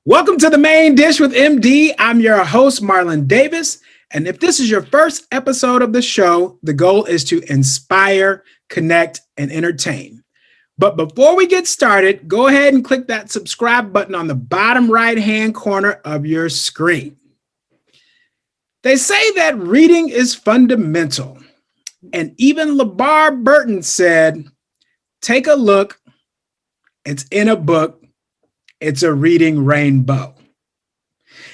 Welcome to the Main Dish with MD. I'm your host, Marlon Davis. And if this is your first episode of the show, the goal is to inspire, connect, and entertain. But before we get started, go ahead and click that subscribe button on the bottom right-hand corner of your screen. They say that reading is fundamental. And even LeVar Burton said, take a look, it's in a book. It's a reading rainbow.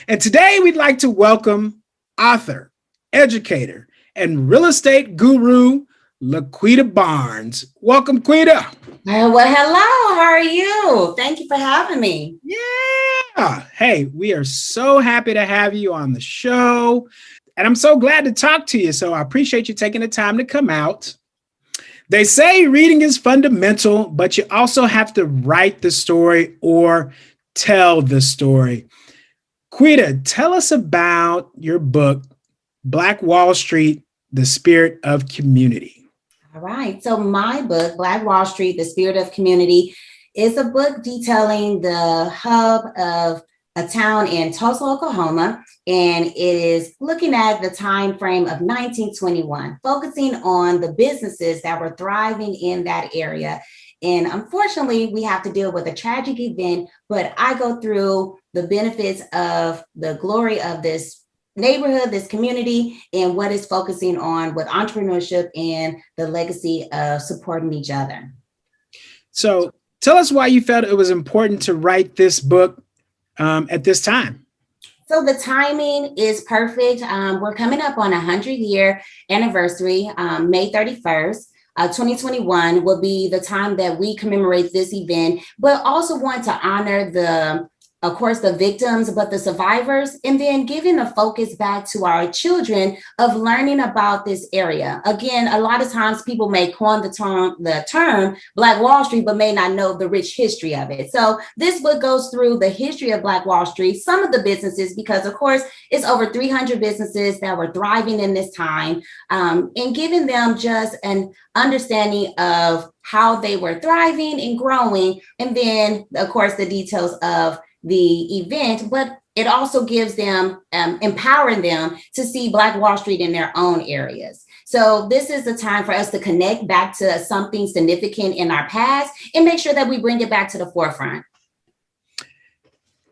And today we'd like to welcome author, educator, and real estate guru, LaQuitta Barnes. Welcome, Quita. Well, hello. How are you? Thank you for having me. Yeah. Hey, we are so happy to have you on the show. And I'm so glad to talk to you. So I appreciate you taking the time to come out. They say reading is fundamental, but you also have to write the story or tell the story. Quita, tell us about your book, Black Wall Street, The Spirit of Community. All right. So my book, Black Wall Street, The Spirit of Community, is a book detailing the hub of a town in Tulsa, Oklahoma, and it is looking at the time frame of 1921, focusing on the businesses that were thriving in that area. And unfortunately, we have to deal with a tragic event, but I go through the benefits of the glory of this neighborhood, this community, and what it's focusing on with entrepreneurship and the legacy of supporting each other. So tell us why you felt it was important to write this book at this time. So the timing is perfect. We're coming up on a 100-year anniversary, May 31st. 2021 will be the time that we commemorate this event, but also want to honor of course, the victims, but the survivors, and then giving a focus back to our children of learning about this area. Again, a lot of times people may coin the term Black Wall Street, but may not know the rich history of it. So this book goes through the history of Black Wall Street, some of the businesses, because of course, it's over 300 businesses that were thriving in this time, and giving them just an understanding of how they were thriving and growing. And then, of course, the details of the event, but it also gives them, empowering them to see Black Wall Street in their own areas. So this is the time for us to connect back to something significant in our past and make sure that we bring it back to the forefront.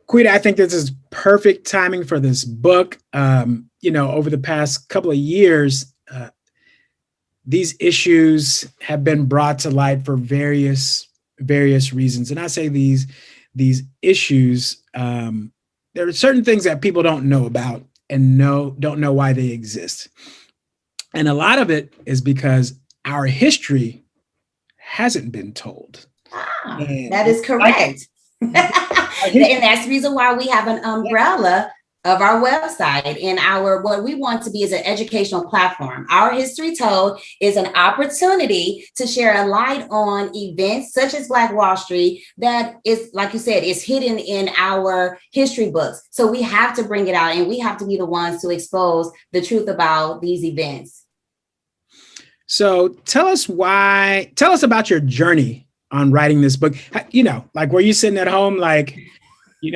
Quita, I think this is perfect timing for this book. Over the past couple of years, these issues have been brought to light for various reasons. And I say these issues, there are certain things that people don't know about and don't know why they exist. And a lot of it is because our history hasn't been told. That is correct. And that's the reason why we have an umbrella of our website and what we want to be is an educational platform. Our History Told is an opportunity to share a light on events such as Black Wall Street that is, like you said, is hidden in our history books. So we have to bring it out and we have to be the ones to expose the truth about these events. So tell us about your journey on writing this book. Like were you sitting at home like, did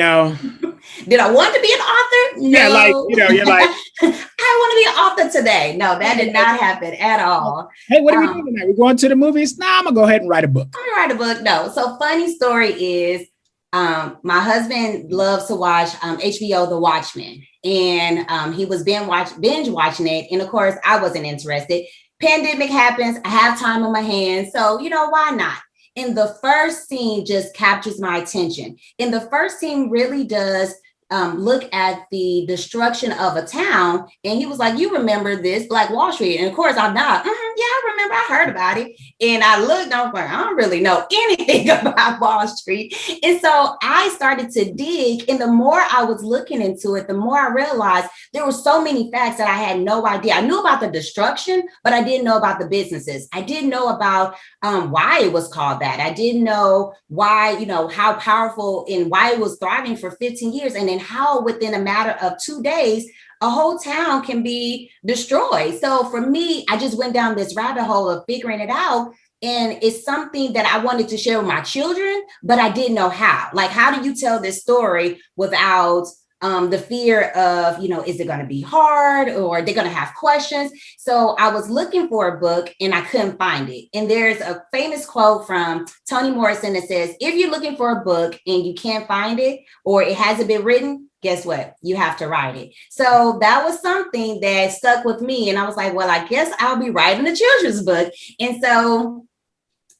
I want to be an author? No. Yeah, you're like, I want to be an author today. No, that did not happen at all. Hey, what are we doing tonight? We're going to the movies? I'm going to go ahead and write a book. I'm going to write a book. No. So funny story is my husband loves to watch HBO, The Watchmen. And he was binge watching it. And of course, I wasn't interested. Pandemic happens. I have time on my hands. So, why not? And the first scene just captures my attention. And the first scene really does look at the destruction of a town. And he was like, you remember this, Black Wall Street? And of course, I'm not. Yeah, I remember. I heard about it. And I looked, I was like, I don't really know anything about Wall Street. And so I started to dig. And the more I was looking into it, the more I realized there were so many facts that I had no idea. I knew about the destruction, but I didn't know about the businesses. I didn't know about why it was called that. I didn't know why, how powerful and why it was thriving for 15 years. And then how within a matter of 2 days, a whole town can be destroyed. So for me, I just went down this rabbit hole of figuring it out. And it's something that I wanted to share with my children, but I didn't know how. Like, how do you tell this story without the fear of, is it going to be hard or they're going to have questions? So I was looking for a book and I couldn't find it. And there's a famous quote from Toni Morrison that says, if you're looking for a book and you can't find it or it hasn't been written, guess what? You have to write it. So that was something that stuck with me. And I was like, well, I guess I'll be writing a children's book. And so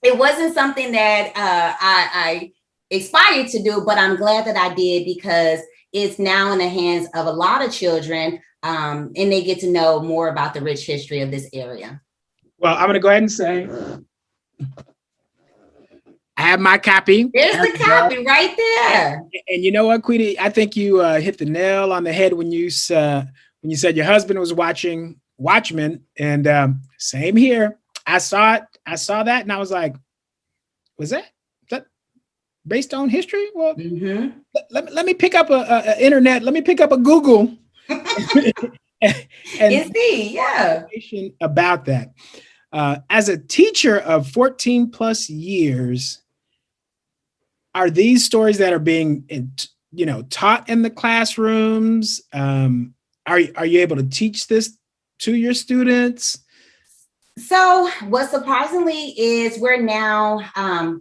it wasn't something that I aspired to do, but I'm glad that I did, because it's now in the hands of a lot of children, and they get to know more about the rich history of this area. Well, I'm going to go ahead and say, I have my copy. There's the copy right there. And you know what, Quita? I think you hit the nail on the head when you said your husband was watching Watchmen, and same here. I saw that, and I was like, was that based on history? Well, let me pick up a internet. Let me pick up a Google and see, yeah, information about that. As a teacher of 14 plus years, are these stories that are being, taught in the classrooms? Are you able to teach this to your students? So what surprisingly is we're now,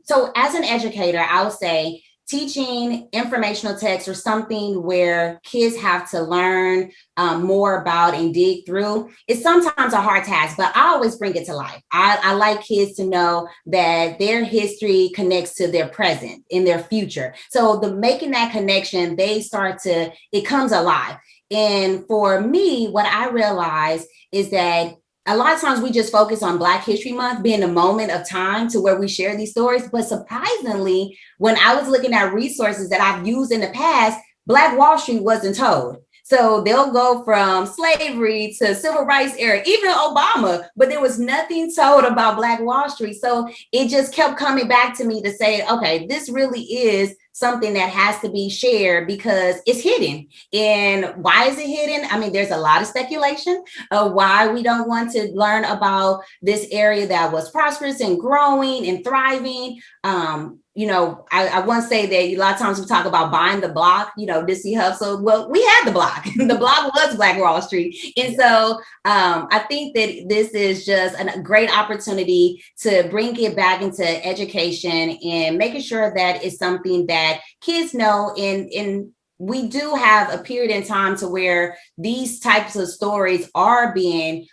so as an educator, I would say teaching informational text or something where kids have to learn more about and dig through is sometimes a hard task, but I always bring it to life. I like kids to know that their history connects to their present and their future. So making that connection, it comes alive. And for me, what I realize is that a lot of times we just focus on Black History Month being a moment of time to where we share these stories. But surprisingly, when I was looking at resources that I've used in the past, Black Wall Street wasn't told. So they'll go from slavery to civil rights era, even Obama, but there was nothing told about Black Wall Street. So it just kept coming back to me to say, okay, this really is something that has to be shared because it's hidden. And why is it hidden? I mean, there's a lot of speculation of why we don't want to learn about this area that was prosperous and growing and thriving. I want to say that a lot of times we talk about buying the block, Nipsey Hussle. Well, we had the block. The block was Black Wall Street. And so I think that this is just a great opportunity to bring it back into education and making sure that it's something that kids know. And we do have a period in time to where these types of stories are being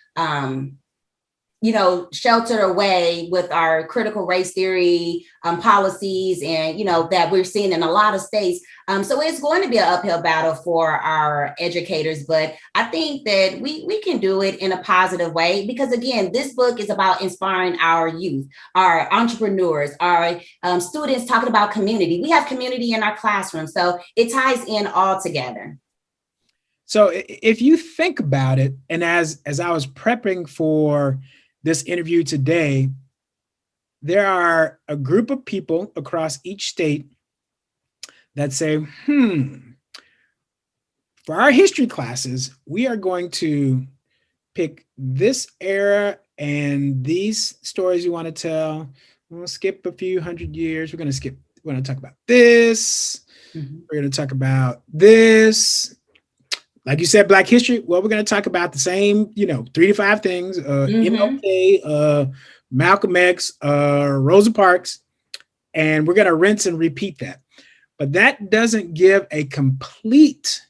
sheltered away with our critical race theory policies and, that we're seeing in a lot of states. So it's going to be an uphill battle for our educators, but I think that we can do it in a positive way because, again, this book is about inspiring our youth, our entrepreneurs, our students, talking about community. We have community in our classroom, so it ties in all together. So if you think about it, and as I was prepping for this interview today, there are a group of people across each state that say, for our history classes, we are going to pick this era and these stories you want to tell. We'll skip a few hundred years. We're going to talk about this. Mm-hmm. We're going to talk about this. Like you said, Black history. Well, we're going to talk about the same, 3 to 5 things. MLK, Malcolm X, Rosa Parks, and we're going to rinse and repeat that. But that doesn't give a complete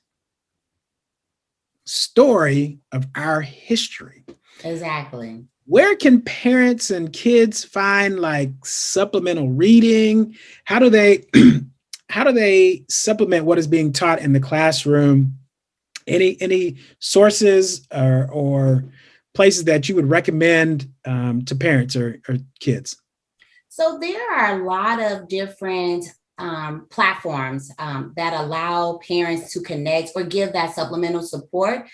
story of our history. Exactly. Where can parents and kids find like supplemental reading? How do they supplement what is being taught in the classroom? Any sources or places that you would recommend to parents or kids? So there are a lot of different platforms that allow parents to connect or give that supplemental support.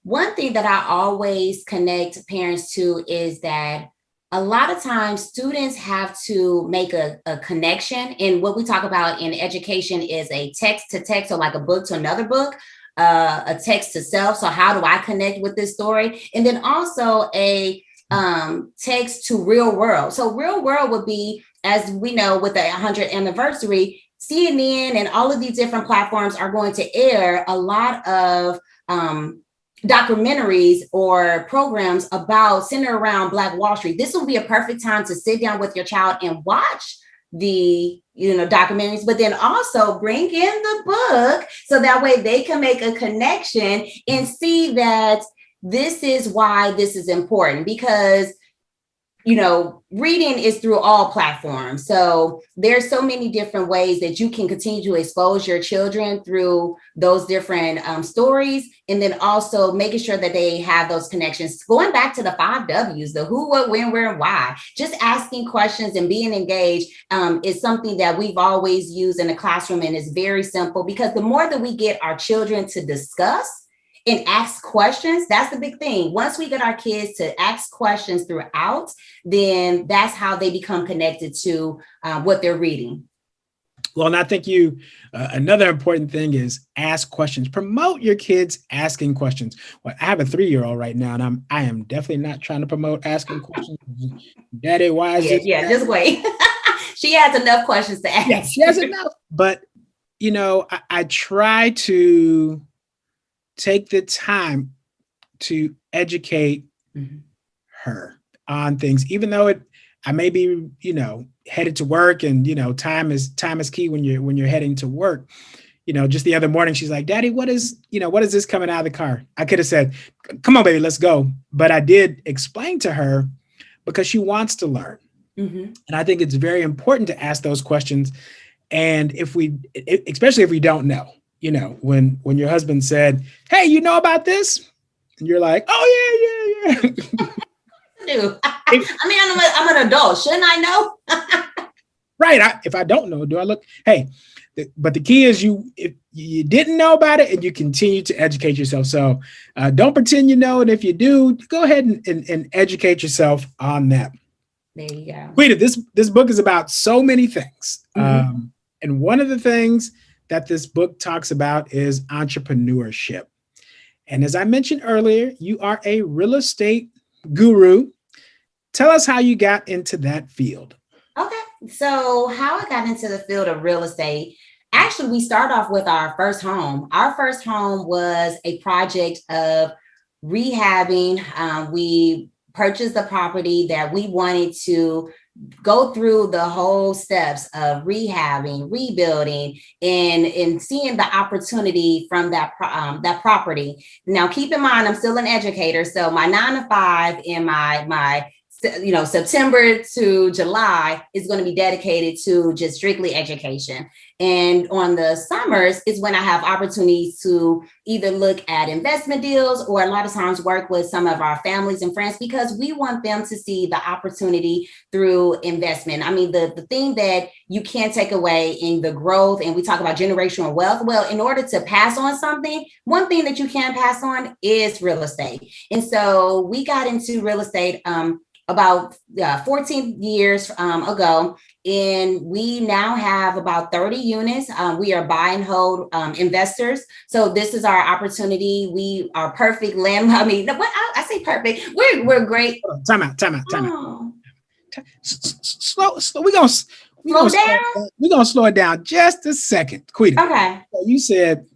One thing that I always connect parents to is that a lot of times students have to make a connection. And what we talk about in education is a text to text, or like a book to another book. A text to self. So how do I connect with this story? And then also a text to real world. So real world would be, as we know, with the 100th anniversary, CNN and all of these different platforms are going to air a lot of documentaries or programs about centered around Black Wall Street. This will be a perfect time to sit down with your child and watch the documentaries, but then also bring in the book so that way they can make a connection and see that this is why this is important, because reading is through all platforms. So there's so many different ways that you can continue to expose your children through those different stories. And then also making sure that they have those connections. Going back to the 5 W's, the who, what, when, where, and why. Just asking questions and being engaged is something that we've always used in the classroom, and it's very simple, because the more that we get our children to discuss and ask questions, that's the big thing. Once we get our kids to ask questions throughout, then that's how they become connected to what they're reading. Well, and I think another important thing is ask questions. Promote your kids asking questions. Well, I have a 3-year-old right now, and I am definitely not trying to promote asking questions. Daddy, why is this? Yeah, just wait. She has enough questions to ask. Yeah, she has enough. But, I try to take the time to educate her on things, even though I may be, headed to work, and, time is key when you're heading to work. Just the other morning, she's like, Daddy, what is this coming out of the car? I could have said, come on, baby, let's go. But I did explain to her, because she wants to learn. And I think it's very important to ask those questions. And especially if we don't know, when your husband said, hey, you know about this? And you're like, oh, yeah. Do. I'm an adult. Shouldn't I know? Right. If I don't know, do I look? Hey, but the key is if you didn't know about it, and you continue to educate yourself. So don't pretend you know. And if you do, go ahead and educate yourself on that. There you go. LaQuitta, this book is about so many things. And one of the things that this book talks about is entrepreneurship. And as I mentioned earlier, you are a real estate guru. Tell us how you got into that field. Okay. So how I got into the field of real estate, actually, we start off with our first home. Our first home was a project of rehabbing. We purchased the property that we wanted to go through the whole steps of rehabbing, rebuilding, and seeing the opportunity from that property. Now, keep in mind, I'm still an educator, so my 9 to 5 and my September to July is going to be dedicated to just strictly education. And on the summers is when I have opportunities to either look at investment deals, or a lot of times work with some of our families and friends, because we want them to see the opportunity through investment. I mean, the thing that you can't take away in the growth, and we talk about generational wealth. Well, in order to pass on something, one thing that you can pass on is real estate. And so we got into real estate about 14 years ago, and we now have about 30 units. We are buy and hold investors. So this is our opportunity. We are perfect land. I mean, I say perfect. We're great. Time out. Slow. We're gonna slow it down just a second, LaQuitta. Okay. So you said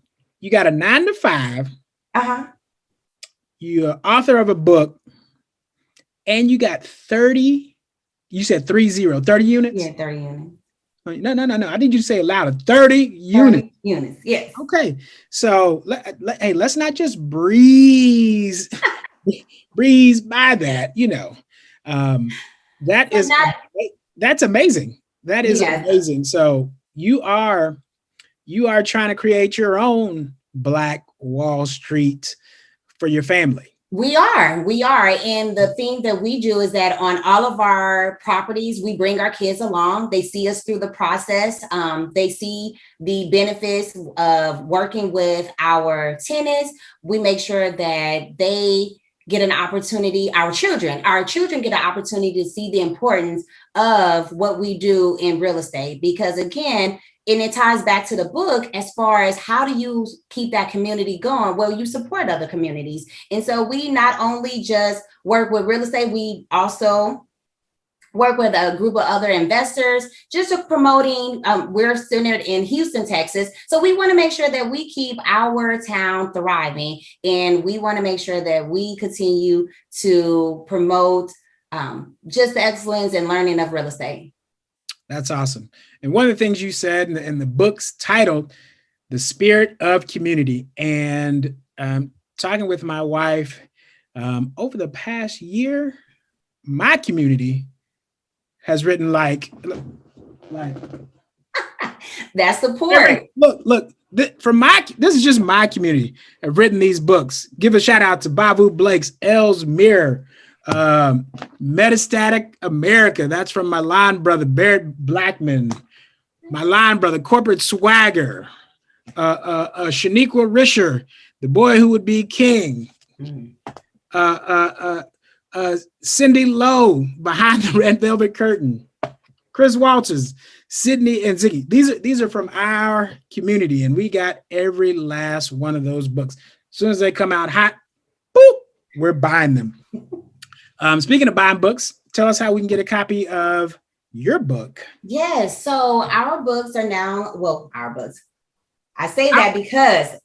you got a 9 to 5. You're author of a book. And you got 30, you said 30 units? Yeah, 30 units. No. I need you to say it louder. 30 units. Units, yes. Okay. So, hey, let's not just breeze by that, that's amazing. That is amazing. So you are trying to create your own Black Wall Street for your family. We are. And the thing that we do is that on all of our properties, we bring our kids along. They see us through the process. They see the benefits of working with our tenants. We make sure that they get an opportunity, our children get an opportunity to see the importance of what we do in real estate. Because again, and it ties back to the book as far as how do you keep that community going? Well, you support other communities. And so we not only just work with real estate, we also work with a group of other investors just to promoting. We're centered in Houston, Texas. So we want to make sure that we keep our town thriving. And we want to make sure that we continue to promote just the excellence and learning of real estate. That's awesome. And one of the things you said in the book's titled, The Spirit of Community. And talking with my wife over the past year, my community has written like that's the point. Look, this is just my community. I've written these books. Give a shout out to Babu Blake's L's Mirror, Metastatic America. That's from my line brother, Barrett Blackman, my line brother, Corporate Swagger, Shaniqua Risher, The Boy Who Would Be King, Cindy Lowe, Behind the Red Velvet Curtain, Chris Walters, Sydney, and Ziggy. These are from our community, and we got every last one of those books. As soon as they come out hot, boop, we're buying them. Speaking of buying books, tell us how we can get a copy of your book. Yes, so our books are now, our books. I say that because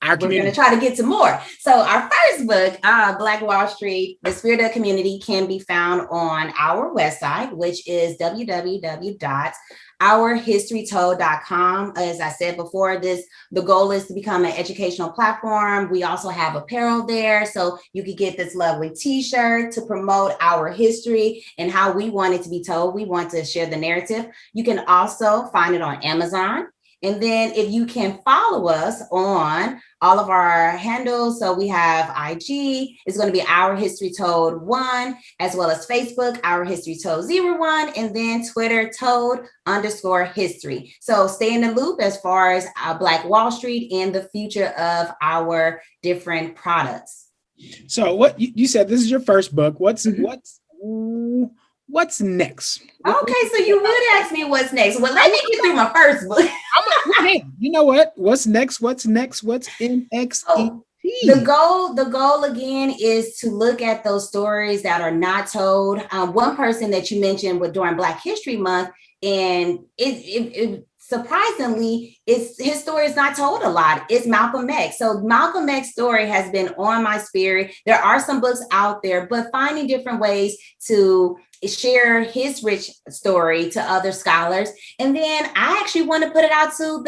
we're going to try to get to more. So our first book, Black Wall Street, The Spirit of Community, can be found on our website, which is www.ourhistorytold.com. As I said before, the goal is to become an educational platform. We also have apparel there, so you can get this lovely t-shirt to promote our history and how we want it to be told. We want to share the narrative. You can also find it on Amazon. And then if you can follow us on all of our handles. So we have IG, it's going to be Our History Told 1, as well as Facebook, Our History Told 01, and then Twitter, Told_history. So stay in the loop as far as Black Wall Street and the future of our different products. So what you said, this is your first book. What's next? Okay, so you would ask me what's next. Well, let me get through my first book. You know what? What's next? What's NXT? Oh, the goal again is to look at those stories that are not told. One person that you mentioned during Black History Month, and it surprisingly, his story is not told a lot. It's Malcolm X. So Malcolm X's story has been on my spirit. There are some books out there, but finding different ways to share his rich story to other scholars. And then I actually want to put it out to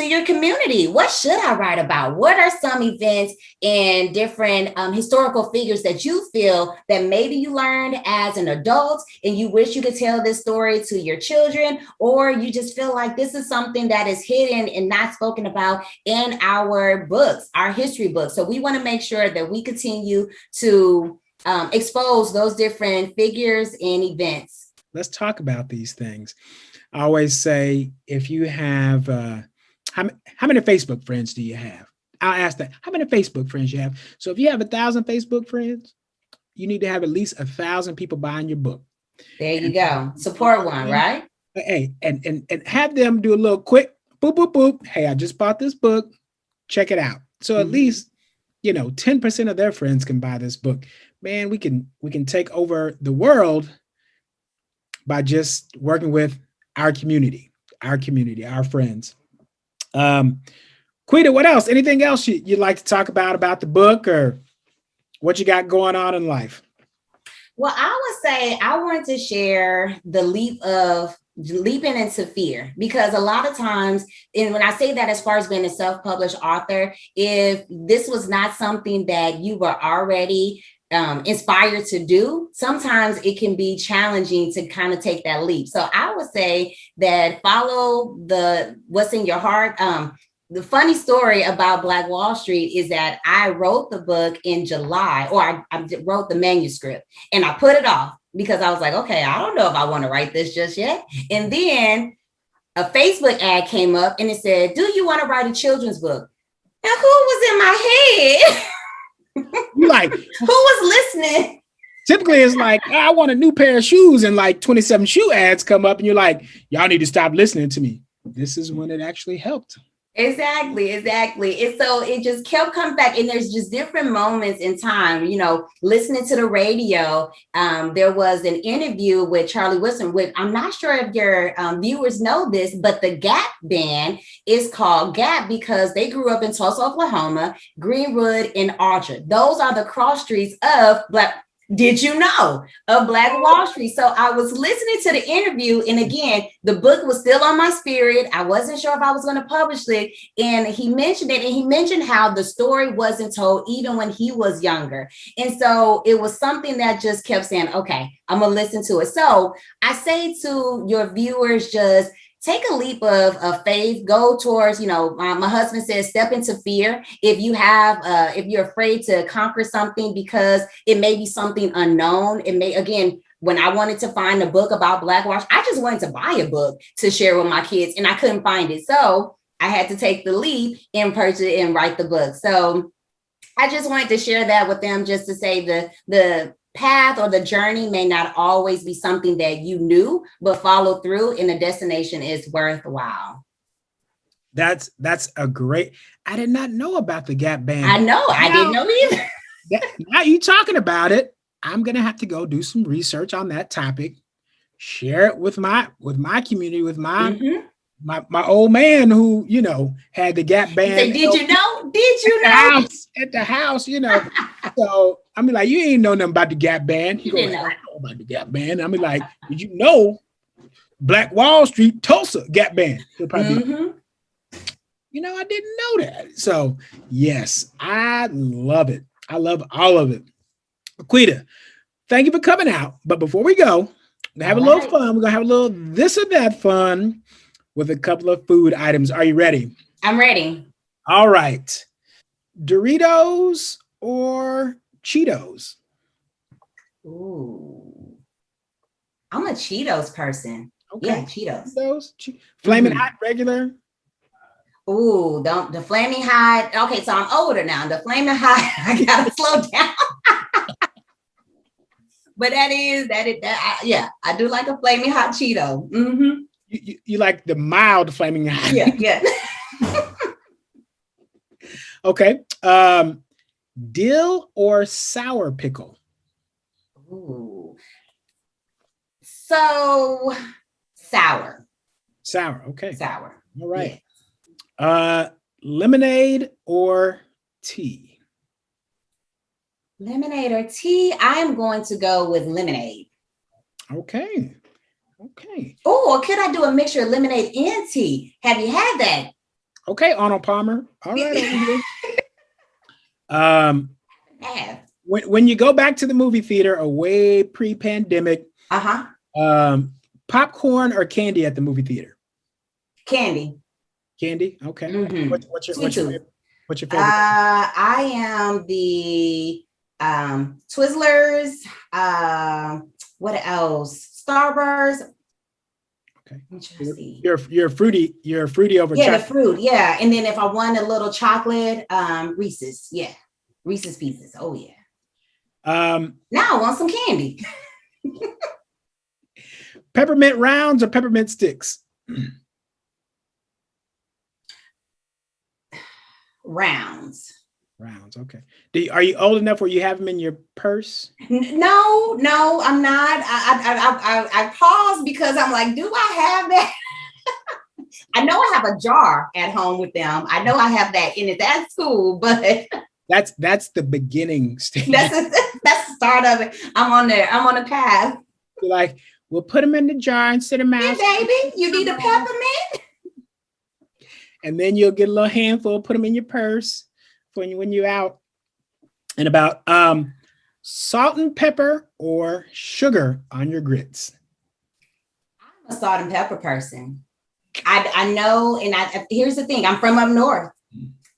your community. What should I write about? What are some events and different historical figures that you feel that maybe you learned as an adult and you wish you could tell this story to your children, or you just feel like this is something that is hidden and not spoken about in our books, our history books. So we want to make sure that we continue to expose those different figures and events. Let's talk about these things. I always say, if you have, how many Facebook friends do you have? I'll ask that. How many Facebook friends you have? So if you have 1,000 Facebook friends, you need to have at least 1,000 people buying your book. There you go. Support one, right? Hey, and have them do a little quick boop, boop, boop. Hey, I just bought this book. Check it out. So at least, 10% of their friends can buy this book. Man, we can take over the world by just working with our community, our friends. LaQuitta, what else? Anything else you'd like to talk about the book, or what you got going on in life? Well, I would say I want to share the leaping into fear, because a lot of times, and when I say that as far as being a self-published author, if this was not something that you were already inspired to do, sometimes it can be challenging to kind of take that leap. So I would say that follow what's in your heart. The funny story about Black Wall Street is that I wrote the book in July, or I wrote the manuscript, and I put it off because I was like, okay, I don't know if I want to write this just yet. And then a Facebook ad came up and it said, do you want to write a children's book? And who was in my head? You like, who was listening? typically it's like, oh, I want a new pair of shoes, and like 27 shoe ads come up, and you're like, y'all need to stop listening to me. This is when it actually helped. Exactly. And so it just kept coming back, and there's just different moments in time, listening to the radio. There was an interview with Charlie Wilson, with, I'm not sure if your viewers know this, but the Gap band is called Gap because they grew up in Tulsa, Oklahoma, Greenwood, and Archer. Those are the cross streets of Did you know of Black Wall Street? So I was listening to the interview, and again, the book was still on my spirit. I wasn't sure if I was going to publish it. And he mentioned it, and he mentioned how the story wasn't told even when he was younger. And so it was something that just kept saying, okay, I'm going to listen to it. So I say to your viewers, just take a leap of faith, go towards, my husband says, step into fear. If you're afraid to conquer something because it may be something unknown, when I wanted to find a book about Blackwash, I just wanted to buy a book to share with my kids, and I couldn't find it. So I had to take the leap and purchase it and write the book. So I just wanted to share that with them, just to say the path or the journey may not always be something that you knew, but follow through, and the destination is worthwhile. That's a great, I did not know about the Gap band. I know, I didn't know either. Now you talking about it, I'm going to have to go do some research on that topic, share it with my community, with my old man who, had the Gap band. Say, did you know? At the house, So I mean, like, you ain't know nothing about the Gap band. He goes, I know about the Gap band. I mean, like, did you know Black Wall Street, Tulsa Gap band? He'll probably I didn't know that. So yes, I love it. I love all of it. LaQuitta, thank you for coming out. But before we go, we're gonna have a little fun. We're gonna have a little this or that fun with a couple of food items. Are you ready? I'm ready. All right. Doritos or Cheetos? Ooh, I'm a Cheetos person. Okay. Yeah, Cheetos. Flaming hot, regular? Ooh, the flaming hot. Okay, so I'm older now. The flaming hot, I gotta slow down. But I do like a flaming hot Cheeto. Mm-hmm. You like the mild flaming hot? Yeah. Okay. Dill or sour pickle? Ooh. So sour. Okay. Sour. All right. Yeah. Lemonade or tea? Lemonade or tea? I am going to go with lemonade. Okay. Oh, could I do a mixture of lemonade and tea? Have you had that? Okay, Arnold Palmer. All right, over here. When you go back to the movie theater, away pre-pandemic, popcorn or candy at the movie theater? Candy. Okay. Mm-hmm. What's your favorite? I am the Twizzlers. What else? Starburst. Okay. You're fruity over chocolate. Yeah, the fruit. Yeah. And then if I want a little chocolate, Reese's. Yeah. Reese's Pieces. Oh yeah. Now I want some candy. Peppermint rounds or peppermint sticks? Rounds. Okay. Are you old enough where you have them in your purse? No, I'm not. I paused because I'm like, do I have that? I know I have a jar at home with them. I know I have that, and it's at school, but that's the beginning stage. That's the start of it. I'm on the path. You're like, we'll put them in the jar instead of mouse. Hey, baby, you need a peppermint? And then you'll get a little handful, put them in your purse when you're out and about. Salt and pepper or sugar on your grits? I'm a salt and pepper person. I know, and here's the thing, I'm from up north,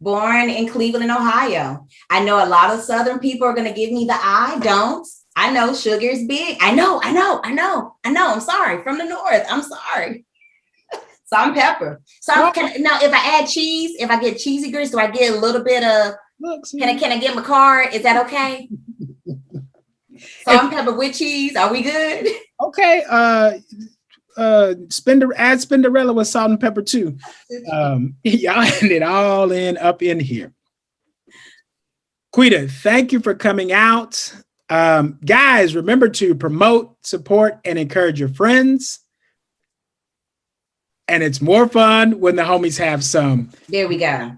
born in Cleveland, Ohio. I know a lot of Southern people are going to give me the eye. Don't. I know sugar is big. I know. I'm sorry. From the north. I'm sorry. Salt and pepper. So now if I add cheese, if I get cheesy grits, do I get a little bit of, Look, see. Can I get my card? Is that okay? Salt and pepper with cheese. Are we good? Okay. Add Spinderella with salt and pepper too. Y'all end it all up in here. LaQuitta, thank you for coming out. Guys, remember to promote, support, and encourage your friends. And it's more fun when the homies have some. There we go.